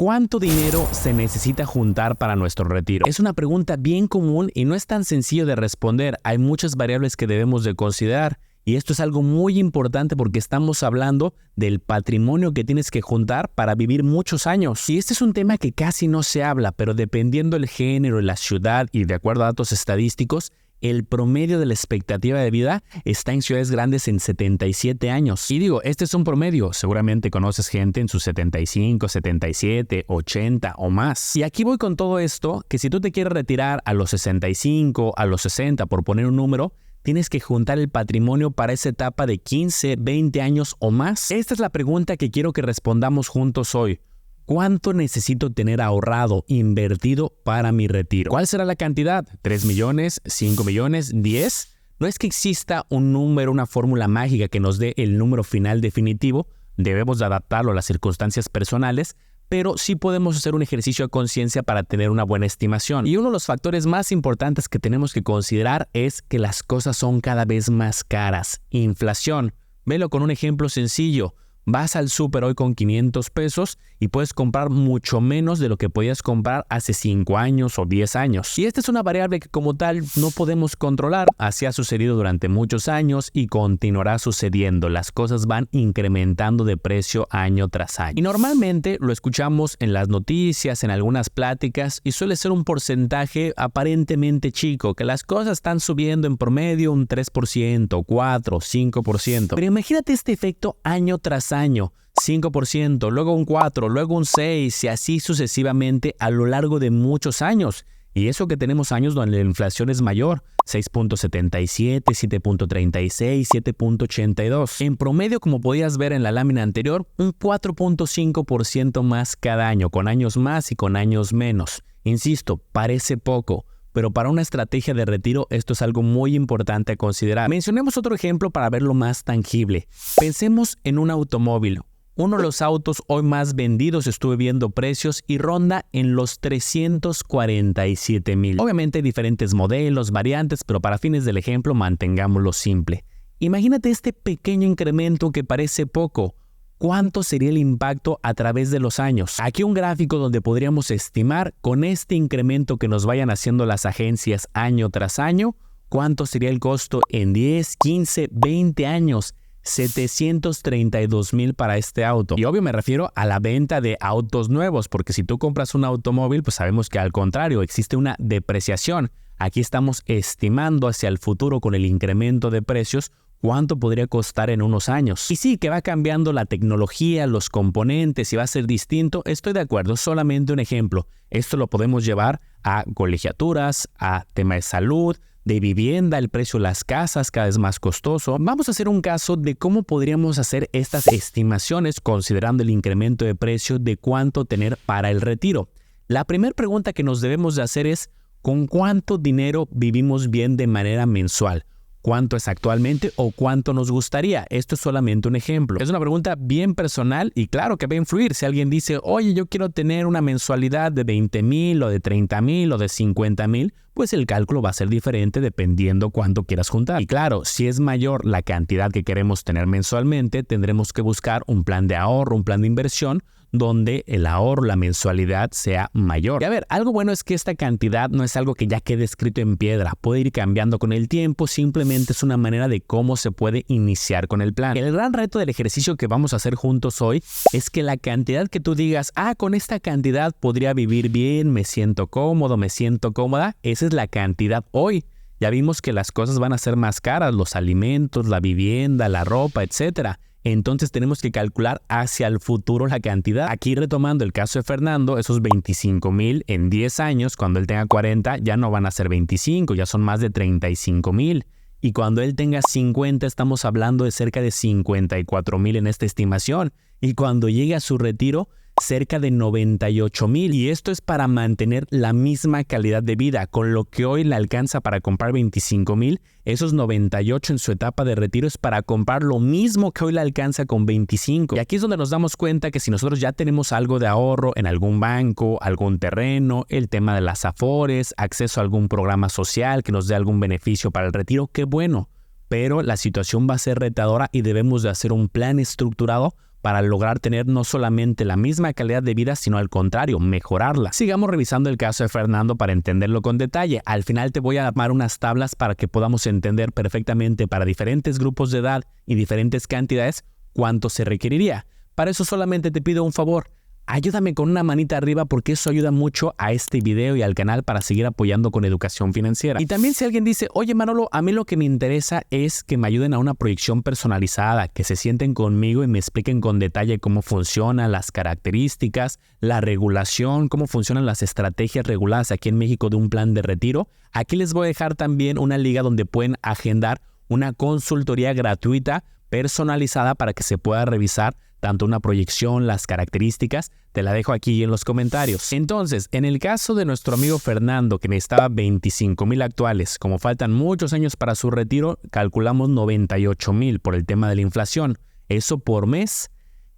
¿Cuánto dinero se necesita juntar para nuestro retiro? Es una pregunta bien común y no es tan sencillo de responder. Hay muchas variables que debemos de considerar y esto es algo muy importante porque estamos hablando del patrimonio que tienes que juntar para vivir muchos años. Y este es un tema que casi no se habla, pero dependiendo del género, la ciudad y de acuerdo a datos estadísticos, el promedio de la expectativa de vida está en ciudades grandes en 77 años. Y digo, este es un promedio. Seguramente conoces gente en sus 75, 77, 80 o más. Y aquí voy con todo esto, que si tú te quieres retirar a los 65, a los 60, por poner un número, tienes que juntar el patrimonio para esa etapa de 15, 20 años o más. Esta es la pregunta que quiero que respondamos juntos hoy. ¿Cuánto necesito tener ahorrado, invertido para mi retiro? ¿Cuál será la cantidad? ¿3 millones? ¿5 millones? ¿10? No es que exista un número, una fórmula mágica que nos dé el número final definitivo. Debemos de adaptarlo a las circunstancias personales, pero sí podemos hacer un ejercicio de conciencia para tener una buena estimación. Y uno de los factores más importantes que tenemos que considerar es que las cosas son cada vez más caras. Inflación. Velo con un ejemplo sencillo. Vas al súper hoy con 500 pesos y puedes comprar mucho menos de lo que podías comprar hace 5 años o 10 años. Y esta es una variable que como tal no podemos controlar. Así ha sucedido durante muchos años y continuará sucediendo. Las cosas van incrementando de precio año tras año. Y normalmente lo escuchamos en las noticias, en algunas pláticas y suele ser un porcentaje aparentemente chico, que las cosas están subiendo en promedio un 3%, 4%, 5%. Pero imagínate este efecto año tras año, 5%, luego un 4%, luego un 6% y así sucesivamente a lo largo de muchos años. Y eso que tenemos años donde la inflación es mayor, 6.77, 7.36, 7.82. En promedio, como podías ver en la lámina anterior, un 4.5% más cada año, con años más y con años menos. Insisto, parece poco, pero para una estrategia de retiro esto es algo muy importante a considerar. Mencionemos otro ejemplo para verlo más tangible. Pensemos en un automóvil. Uno de los autos hoy más vendidos, estuve viendo precios y ronda en los 347,000. Obviamente hay diferentes modelos, variantes, pero para fines del ejemplo mantengámoslo simple. Imagínate este pequeño incremento que parece poco. ¿Cuánto sería el impacto a través de los años? Aquí un gráfico donde podríamos estimar con este incremento que nos vayan haciendo las agencias año tras año, ¿cuánto sería el costo en 10, 15, 20 años? 732,000 para este auto. Y obvio me refiero a la venta de autos nuevos, porque si tú compras un automóvil, pues sabemos que al contrario, existe una depreciación. Aquí estamos estimando hacia el futuro con el incremento de precios cuánto podría costar en unos años. Y sí, que va cambiando la tecnología, los componentes y va a ser distinto, estoy de acuerdo, solamente un ejemplo. Esto lo podemos llevar a colegiaturas, a tema de salud, de vivienda, el precio de las casas cada vez más costoso. Vamos a hacer un caso de cómo podríamos hacer estas estimaciones considerando el incremento de precio de cuánto tener para el retiro. La primera pregunta que nos debemos de hacer es ¿con cuánto dinero vivimos bien de manera mensual? ¿Cuánto es actualmente o cuánto nos gustaría? Esto es solamente un ejemplo. Es una pregunta bien personal y claro que va a influir. Si alguien dice, oye, yo quiero tener una mensualidad de 20,000 o de 30,000 o de 50,000, pues el cálculo va a ser diferente dependiendo cuánto quieras juntar. Y claro, si es mayor la cantidad que queremos tener mensualmente, tendremos que buscar un plan de ahorro, un plan de inversión, donde el ahorro, la mensualidad sea mayor. Y a ver, algo bueno es que esta cantidad no es algo que ya quede escrito en piedra, puede ir cambiando con el tiempo, simplemente es una manera de cómo se puede iniciar con el plan. El gran reto del ejercicio que vamos a hacer juntos hoy es que la cantidad que tú digas, con esta cantidad podría vivir bien, me siento cómodo, me siento cómoda, esa es la cantidad hoy. Ya vimos que las cosas van a ser más caras, los alimentos, la vivienda, la ropa, etcétera. Entonces tenemos que calcular hacia el futuro la cantidad. Aquí retomando el caso de Fernando, esos 25,000 en 10 años, cuando él tenga 40 ya no van a ser 25, ya son más de 35,000. Y cuando él tenga 50 estamos hablando de cerca de 54,000 en esta estimación. Y cuando llegue a su retiro, cerca de 98,000. Y esto es para mantener la misma calidad de vida. Con lo que hoy le alcanza para comprar 25,000, esos 98 en su etapa de retiro es para comprar lo mismo que hoy le alcanza con 25. Y aquí es donde nos damos cuenta que si nosotros ya tenemos algo de ahorro en algún banco, algún terreno, el tema de las afores, acceso a algún programa social que nos dé algún beneficio para el retiro, qué bueno. Pero la situación va a ser retadora y debemos de hacer un plan estructurado para lograr tener no solamente la misma calidad de vida, sino al contrario, mejorarla. Sigamos revisando el caso de Fernando para entenderlo con detalle. Al final te voy a armar unas tablas para que podamos entender perfectamente para diferentes grupos de edad y diferentes cantidades cuánto se requeriría. Para eso solamente te pido un favor. Ayúdame con una manita arriba porque eso ayuda mucho a este video y al canal para seguir apoyando con educación financiera. Y también si alguien dice, oye Manolo, a mí lo que me interesa es que me ayuden a una proyección personalizada, que se sienten conmigo y me expliquen con detalle cómo funcionan las características, la regulación, cómo funcionan las estrategias reguladas aquí en México de un plan de retiro. Aquí les voy a dejar también una liga donde pueden agendar una consultoría gratuita personalizada para que se pueda revisar tanto una proyección, las características, te la dejo aquí en los comentarios. Entonces, en el caso de nuestro amigo Fernando, que necesitaba 25,000 actuales, como faltan muchos años para su retiro, calculamos 98,000 por el tema de la inflación. Eso por mes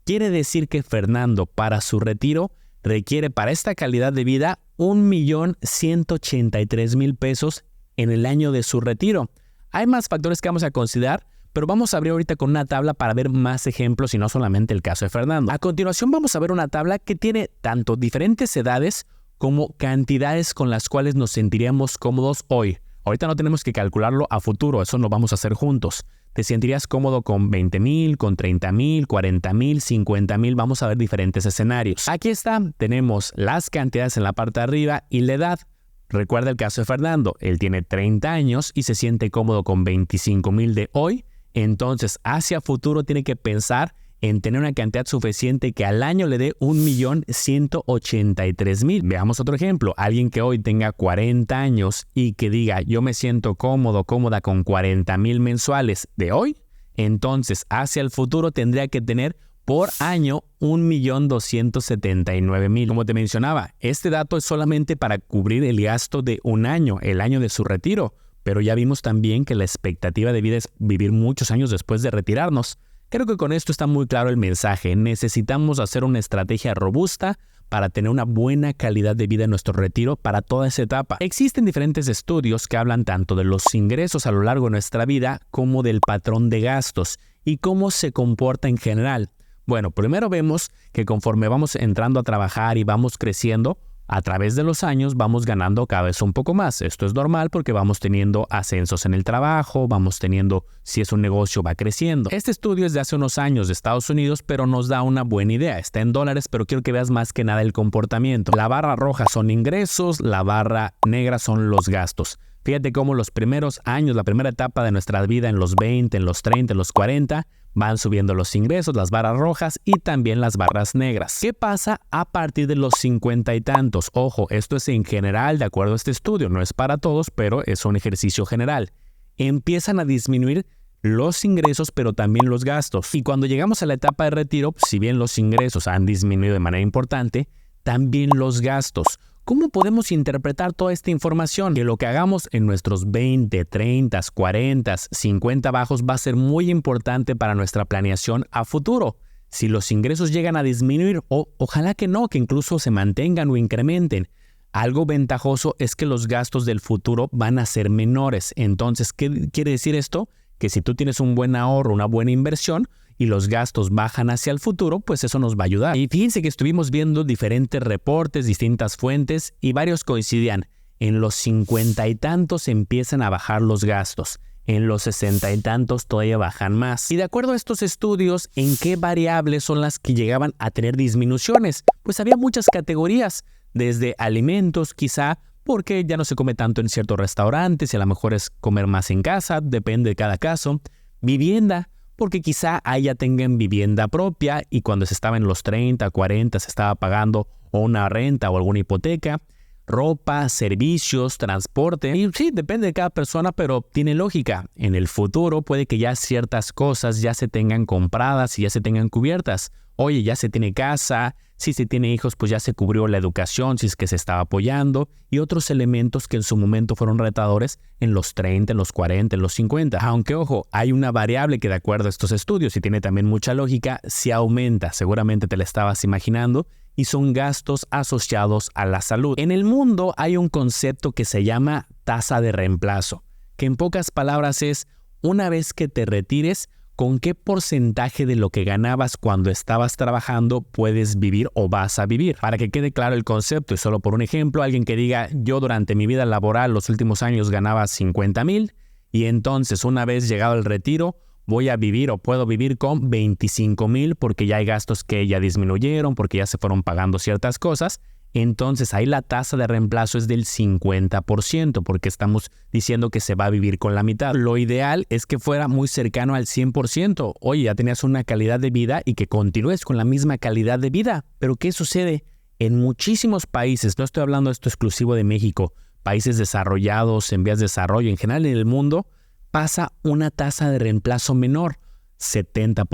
quiere decir que Fernando para su retiro requiere para esta calidad de vida 1,183,000 pesos en el año de su retiro. Hay más factores que vamos a considerar, pero vamos a abrir ahorita con una tabla para ver más ejemplos y no solamente el caso de Fernando. A continuación vamos a ver una tabla que tiene tanto diferentes edades como cantidades con las cuales nos sentiríamos cómodos hoy. Ahorita no tenemos que calcularlo a futuro, eso lo vamos a hacer juntos. ¿Te sentirías cómodo con 20,000, con 30,000, 40,000, 50,000? Vamos a ver diferentes escenarios. Aquí está, tenemos las cantidades en la parte de arriba y la edad. Recuerda el caso de Fernando, él tiene 30 años y se siente cómodo con 25,000 de hoy. Entonces, hacia futuro tiene que pensar en tener una cantidad suficiente que al año le dé 1,183,000. Veamos otro ejemplo. Alguien que hoy tenga 40 años y que diga, yo me siento cómodo, cómoda con 40,000 mensuales de hoy. Entonces, hacia el futuro tendría que tener por año 1,279,000. Como te mencionaba, este dato es solamente para cubrir el gasto de un año, el año de su retiro. Pero ya vimos también que la expectativa de vida es vivir muchos años después de retirarnos. Creo que con esto está muy claro el mensaje. Necesitamos hacer una estrategia robusta para tener una buena calidad de vida en nuestro retiro para toda esa etapa. Existen diferentes estudios que hablan tanto de los ingresos a lo largo de nuestra vida como del patrón de gastos y cómo se comporta en general. Bueno, primero vemos que conforme vamos entrando a trabajar y vamos creciendo, a través de los años vamos ganando cada vez un poco más. Esto es normal porque vamos teniendo ascensos en el trabajo, vamos teniendo, si es un negocio, va creciendo. Este estudio es de hace unos años de Estados Unidos, pero nos da una buena idea. Está en dólares, pero quiero que veas más que nada el comportamiento. La barra roja son ingresos, la barra negra son los gastos. Fíjate cómo los primeros años, la primera etapa de nuestra vida en los 20, en los 30, en los 40, van subiendo los ingresos, las barras rojas y también las barras negras. ¿Qué pasa a partir de los 50 y tantos? Ojo, esto es en general de acuerdo a este estudio, no es para todos, pero es un ejercicio general. Empiezan a disminuir los ingresos, pero también los gastos. Y cuando llegamos a la etapa de retiro, si bien los ingresos han disminuido de manera importante, también los gastos. ¿Cómo podemos interpretar toda esta información? Que lo que hagamos en nuestros 20, 30, 40, 50 bajos va a ser muy importante para nuestra planeación a futuro. Si los ingresos llegan a disminuir, ojalá que no, que incluso se mantengan o incrementen. Algo ventajoso es que los gastos del futuro van a ser menores. Entonces, ¿qué quiere decir esto? Que si tú tienes un buen ahorro, una buena inversión, y los gastos bajan hacia el futuro, pues eso nos va a ayudar. Y fíjense que estuvimos viendo diferentes reportes, distintas fuentes, y varios coincidían. En los 50 y tantos empiezan a bajar los gastos. En los 60 y tantos todavía bajan más. Y de acuerdo a estos estudios, ¿en qué variables son las que llegaban a tener disminuciones? Pues había muchas categorías, desde alimentos quizá, porque ya no se come tanto en ciertos restaurantes y a lo mejor es comer más en casa, depende de cada caso. Vivienda, porque quizá ahí ya tengan vivienda propia y cuando se estaba en los 30, 40 se estaba pagando o una renta o alguna hipoteca. Ropa, servicios, transporte. Y sí, depende de cada persona, pero tiene lógica. En el futuro puede que ya ciertas cosas ya se tengan compradas y ya se tengan cubiertas. Oye, ya se tiene casa, si se tiene hijos, pues ya se cubrió la educación, si es que se estaba apoyando, y otros elementos que en su momento fueron retadores en los 30, en los 40, en los 50. Aunque, ojo, hay una variable que de acuerdo a estos estudios, y tiene también mucha lógica, si aumenta, seguramente te la estabas imaginando, y son gastos asociados a la salud. En el mundo hay un concepto que se llama tasa de reemplazo, que en pocas palabras es, una vez que te retires, ¿con qué porcentaje de lo que ganabas cuando estabas trabajando puedes vivir o vas a vivir? Para que quede claro el concepto, y solo por un ejemplo, alguien que diga, yo durante mi vida laboral los últimos años ganaba 50,000 y entonces una vez llegado el retiro voy a vivir o puedo vivir con 25,000 porque ya hay gastos que ya disminuyeron, porque ya se fueron pagando ciertas cosas. Entonces ahí la tasa de reemplazo es del 50% porque estamos diciendo que se va a vivir con la mitad. Lo ideal es que fuera muy cercano al 100%. Oye, ya tenías una calidad de vida y que continúes con la misma calidad de vida. Pero ¿qué sucede? En muchísimos países, no estoy hablando de esto exclusivo de México, países desarrollados, en vías de desarrollo, en general en el mundo, pasa una tasa de reemplazo menor. 70%,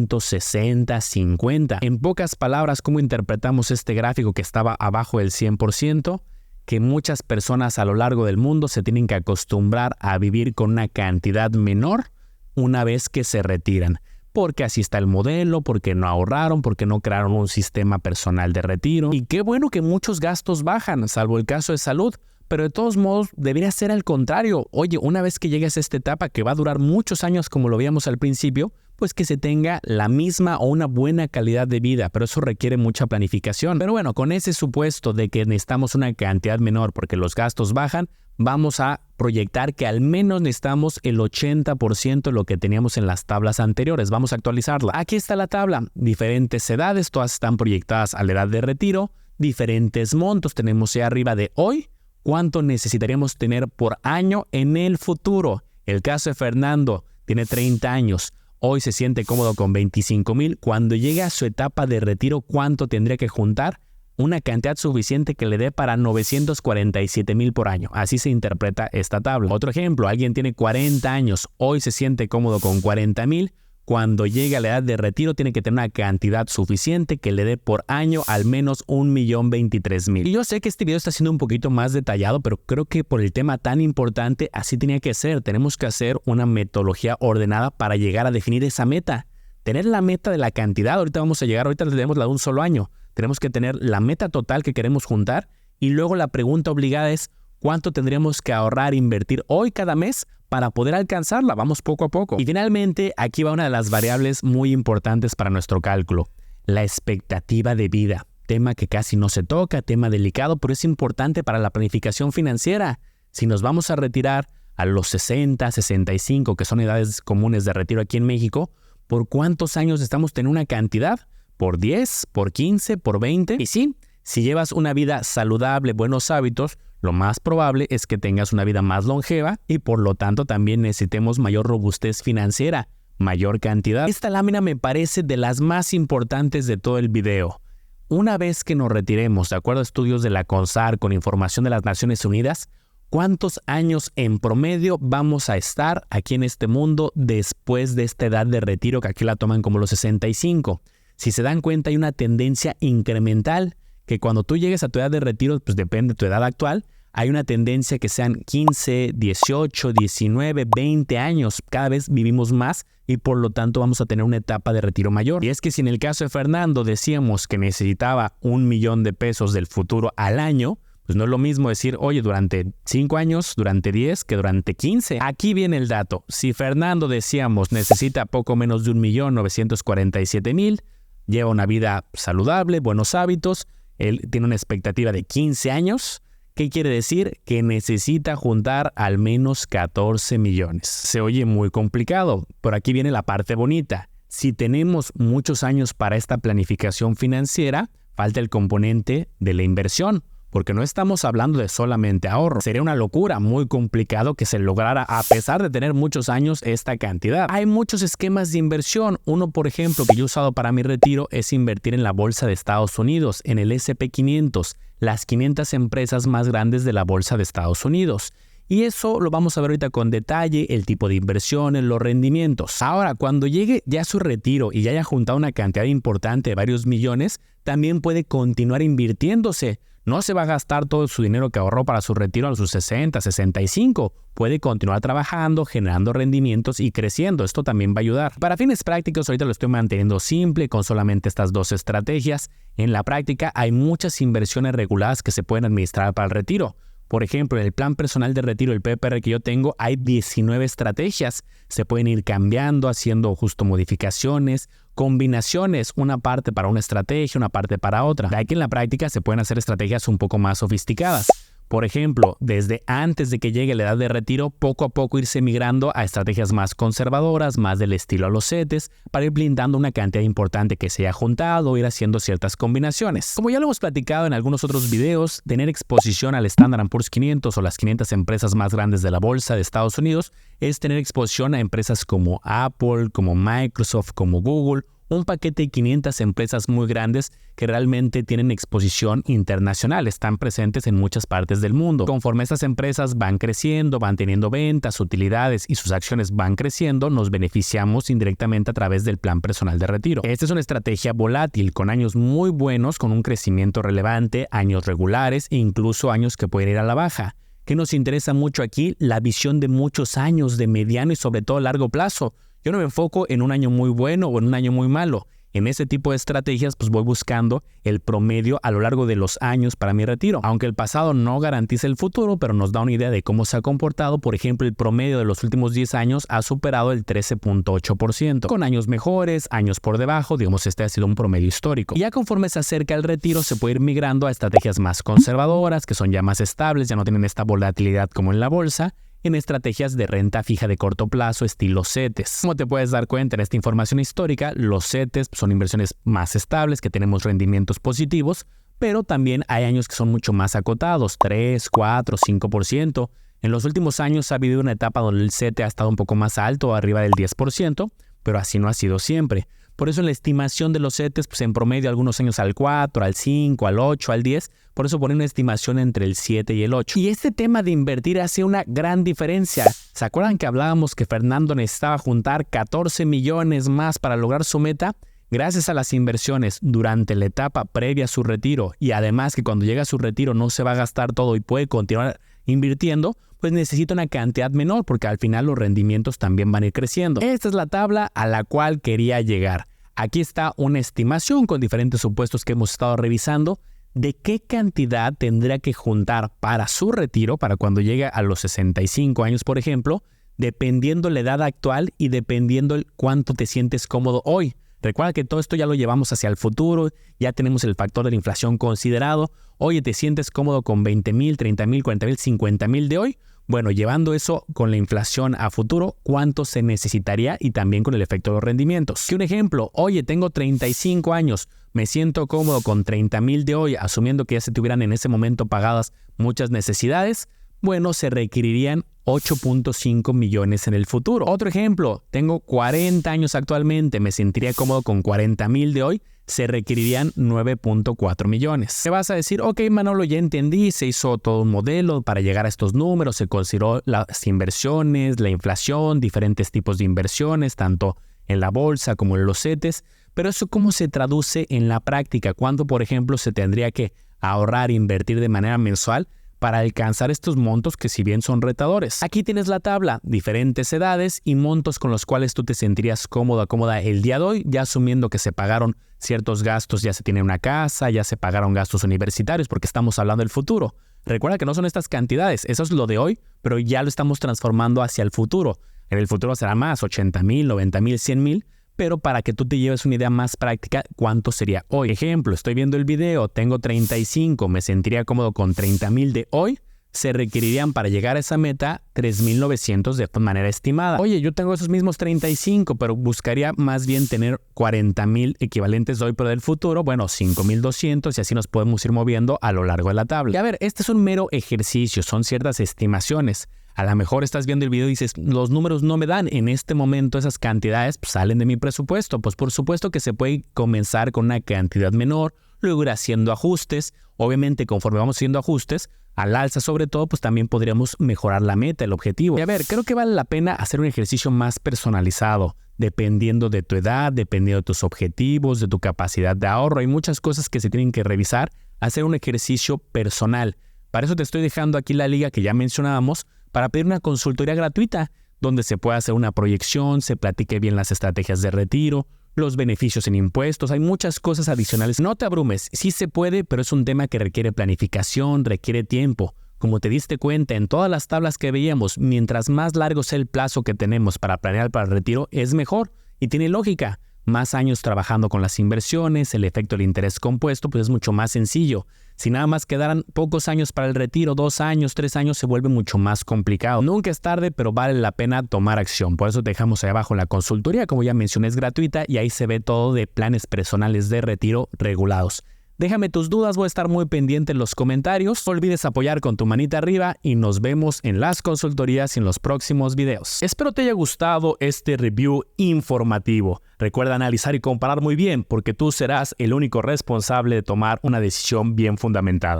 60%, 50%. En pocas palabras, ¿cómo interpretamos este gráfico que estaba abajo del 100%? Que muchas personas a lo largo del mundo se tienen que acostumbrar a vivir con una cantidad menor una vez que se retiran. Porque así está el modelo, porque no ahorraron, porque no crearon un sistema personal de retiro. Y qué bueno que muchos gastos bajan, salvo el caso de salud. Pero de todos modos debería ser al contrario. Oye, una vez que llegues a esta etapa que va a durar muchos años como lo veíamos al principio, pues que se tenga la misma o una buena calidad de vida, pero eso requiere mucha planificación. Pero bueno, con ese supuesto de que necesitamos una cantidad menor porque los gastos bajan, vamos a proyectar que al menos necesitamos el 80% de lo que teníamos en las tablas anteriores. Vamos a actualizarla. Aquí está la tabla. Diferentes edades, todas están proyectadas a la edad de retiro. Diferentes montos tenemos ya arriba de hoy. ¿Cuánto necesitaríamos tener por año en el futuro? El caso de Fernando tiene 30 años. Hoy se siente cómodo con 25,000. Cuando llegue a su etapa de retiro, ¿cuánto tendría que juntar? Una cantidad suficiente que le dé para 947,000 por año. Así se interpreta esta tabla. Otro ejemplo, alguien tiene 40 años. Hoy se siente cómodo con 40,000. Cuando llegue a la edad de retiro tiene que tener una cantidad suficiente que le dé por año al menos 1,023,000. Y yo sé que este video está siendo un poquito más detallado, pero creo que por el tema tan importante así tenía que ser. Tenemos que hacer una metodología ordenada para llegar a definir esa meta. Tener la meta de la cantidad, ahorita tenemos la de un solo año. Tenemos que tener la meta total que queremos juntar y luego la pregunta obligada es ¿cuánto tendríamos que ahorrar e invertir hoy cada mes para poder alcanzarla? Vamos poco a poco. Y finalmente, aquí va una de las variables muy importantes para nuestro cálculo, la expectativa de vida. Tema que casi no se toca, tema delicado, pero es importante para la planificación financiera. Si nos vamos a retirar a los 60, 65, que son edades comunes de retiro aquí en México, ¿por cuántos años estamos teniendo una cantidad? ¿Por 10? ¿Por 15? ¿Por 20? Y sí, si llevas una vida saludable, buenos hábitos, lo más probable es que tengas una vida más longeva y por lo tanto también necesitemos mayor robustez financiera, mayor cantidad. Esta lámina me parece de las más importantes de todo el video. Una vez que nos retiremos, de acuerdo a estudios de la CONSAR con información de las Naciones Unidas, ¿cuántos años en promedio vamos a estar aquí en este mundo después de esta edad de retiro que aquí la toman como los 65? Si se dan cuenta hay una tendencia incremental que cuando tú llegues a tu edad de retiro, pues depende de tu edad actual, hay una tendencia que sean 15, 18, 19, 20 años. Cada vez vivimos más y por lo tanto vamos a tener una etapa de retiro mayor. Y es que si en el caso de Fernando decíamos que necesitaba 1,000,000 de pesos del futuro al año, pues no es lo mismo decir, oye, durante 5 años, durante 10, que durante 15. Aquí viene el dato. Si Fernando decíamos necesita poco menos de 1,947,000, lleva una vida saludable, buenos hábitos, él tiene una expectativa de 15 años. ¿Qué quiere decir? Que necesita juntar al menos 14 millones. Se oye muy complicado, pero aquí viene la parte bonita. Si tenemos muchos años para esta planificación financiera, falta el componente de la inversión, porque no estamos hablando de solamente ahorro. Sería una locura, muy complicado que se lograra a pesar de tener muchos años esta cantidad. Hay muchos esquemas de inversión. Uno, por ejemplo, que yo he usado para mi retiro es invertir en la bolsa de Estados Unidos, en el S&P 500, las 500 empresas más grandes de la bolsa de Estados Unidos. Y eso lo vamos a ver ahorita con detalle, el tipo de inversiones, los rendimientos. Ahora, cuando llegue ya a su retiro y ya haya juntado una cantidad importante de varios millones, también puede continuar invirtiéndose. No se va a gastar todo su dinero que ahorró para su retiro a sus 60, 65. Puede continuar trabajando, generando rendimientos y creciendo. Esto también va a ayudar. Para fines prácticos, ahorita lo estoy manteniendo simple con solamente estas dos estrategias. En la práctica hay muchas inversiones reguladas que se pueden administrar para el retiro. Por ejemplo, en el plan personal de retiro, el PPR que yo tengo, hay 19 estrategias. Se pueden ir cambiando, haciendo justo modificaciones, combinaciones, una parte para una estrategia, una parte para otra. De ahí que en la práctica se pueden hacer estrategias un poco más sofisticadas. Por ejemplo, desde antes de que llegue la edad de retiro, poco a poco irse migrando a estrategias más conservadoras, más del estilo a los CETES, para ir blindando una cantidad importante que se haya juntado, ir haciendo ciertas combinaciones. Como ya lo hemos platicado en algunos otros videos, tener exposición al Standard & Poor's 500 o las 500 empresas más grandes de la bolsa de Estados Unidos es tener exposición a empresas como Apple, como Microsoft, como Google, un paquete de 500 empresas muy grandes que realmente tienen exposición internacional, están presentes en muchas partes del mundo. Conforme estas empresas van creciendo, van teniendo ventas, utilidades y sus acciones van creciendo, nos beneficiamos indirectamente a través del plan personal de retiro. Esta es una estrategia volátil, con años muy buenos, con un crecimiento relevante, años regulares e incluso años que pueden ir a la baja. ¿Qué nos interesa mucho aquí? La visión de muchos años, de mediano y sobre todo largo plazo. Yo no me enfoco en un año muy bueno o en un año muy malo. En ese tipo de estrategias pues voy buscando el promedio a lo largo de los años para mi retiro. Aunque el pasado no garantiza el futuro, pero nos da una idea de cómo se ha comportado. Por ejemplo, el promedio de los últimos 10 años ha superado el 13.8%. Con años mejores, años por debajo, digamos este ha sido un promedio histórico. Y ya conforme se acerca el retiro se puede ir migrando a estrategias más conservadoras, que son ya más estables, ya no tienen esta volatilidad como en la bolsa, en estrategias de renta fija de corto plazo estilo CETES. Como te puedes dar cuenta en esta información histórica, los CETES son inversiones más estables, que tenemos rendimientos positivos, pero también hay años que son mucho más acotados, 3, 4, 5%. En los últimos años ha habido una etapa donde el CETE ha estado un poco más alto, arriba del 10%, pero así no ha sido siempre. Por eso en la estimación de los CETES, pues en promedio algunos años al 4, al 5, al 8, al 10, por eso ponen una estimación entre el 7 y el 8. Y este tema de invertir hace una gran diferencia. ¿Se acuerdan que hablábamos que Fernando necesitaba juntar 14 millones más para lograr su meta? Gracias a las inversiones durante la etapa previa a su retiro y además que cuando llega a su retiro no se va a gastar todo y puede continuar invirtiendo, pues necesita una cantidad menor porque al final los rendimientos también van a ir creciendo. Esta es la tabla a la cual quería llegar. Aquí está una estimación con diferentes supuestos que hemos estado revisando de qué cantidad tendrá que juntar para su retiro, para cuando llegue a los 65 años, por ejemplo, dependiendo la edad actual y dependiendo cuánto te sientes cómodo hoy. Recuerda que todo esto ya lo llevamos hacia el futuro, ya tenemos el factor de la inflación considerado. Oye, ¿te sientes cómodo con 20,000, 30,000, 40,000, 50,000 de hoy? Bueno, llevando eso con la inflación a futuro, ¿cuánto se necesitaría? Y también con el efecto de los rendimientos. Que un ejemplo, oye, tengo 35 años, me siento cómodo con 30,000 de hoy, asumiendo que ya se tuvieran en ese momento pagadas muchas necesidades. Bueno, se requerirían 8.5 millones en el futuro. Otro ejemplo, tengo 40 años actualmente, me sentiría cómodo con 40,000 de hoy, se requerirían 9.4 millones. Te vas a decir, ok Manolo, ya entendí, se hizo todo un modelo para llegar a estos números, se consideró las inversiones, la inflación, diferentes tipos de inversiones, tanto en la bolsa como en los CETES, pero eso ¿cómo se traduce en la práctica? ¿Cuánto, por ejemplo, se tendría que ahorrar e invertir de manera mensual para alcanzar estos montos que si bien son retadores? Aquí tienes la tabla, diferentes edades y montos con los cuales tú te sentirías cómoda el día de hoy, ya asumiendo que se pagaron ciertos gastos, ya se tiene una casa, ya se pagaron gastos universitarios porque estamos hablando del futuro. Recuerda que no son estas cantidades, eso es lo de hoy, pero ya lo estamos transformando hacia el futuro. En el futuro será más, 80,000, 90,000, 100,000, pero para que tú te lleves una idea más práctica, ¿cuánto sería hoy? Ejemplo, estoy viendo el video, tengo 35, me sentiría cómodo con 30,000 de hoy, se requerirían para llegar a esa meta 3,900 de manera estimada. Oye, yo tengo esos mismos 35, pero buscaría más bien tener 40,000 equivalentes de hoy, pero del futuro, bueno, 5,200 y así nos podemos ir moviendo a lo largo de la tabla. Y a ver, este es un mero ejercicio, son ciertas estimaciones. A lo mejor estás viendo el video y dices, los números no me dan, en este momento esas cantidades salen de mi presupuesto. Pues por supuesto que se puede comenzar con una cantidad menor, luego ir haciendo ajustes. Obviamente conforme vamos haciendo ajustes, al alza sobre todo, pues también podríamos mejorar la meta, el objetivo. Y a ver, creo que vale la pena hacer un ejercicio más personalizado, dependiendo de tu edad, dependiendo de tus objetivos, de tu capacidad de ahorro. Hay muchas cosas que se tienen que revisar, hacer un ejercicio personal. Para eso te estoy dejando aquí la liga que ya mencionábamos, para pedir una consultoría gratuita, donde se pueda hacer una proyección, se platique bien las estrategias de retiro, los beneficios en impuestos, hay muchas cosas adicionales. No te abrumes, sí se puede, pero es un tema que requiere planificación, requiere tiempo. Como te diste cuenta en todas las tablas que veíamos, mientras más largo sea el plazo que tenemos para planear para el retiro, es mejor. Y tiene lógica. Más años trabajando con las inversiones, el efecto del interés compuesto, pues es mucho más sencillo. Si nada más quedaran pocos años para el retiro, 2 años, 3 años, se vuelve mucho más complicado. Nunca es tarde, pero vale la pena tomar acción. Por eso te dejamos ahí abajo la consultoría, como ya mencioné, es gratuita y ahí se ve todo de planes personales de retiro regulados. Déjame tus dudas, voy a estar muy pendiente en los comentarios. No olvides apoyar con tu manita arriba y nos vemos en las consultorías y en los próximos videos. Espero te haya gustado este review informativo. Recuerda analizar y comparar muy bien porque tú serás el único responsable de tomar una decisión bien fundamentada.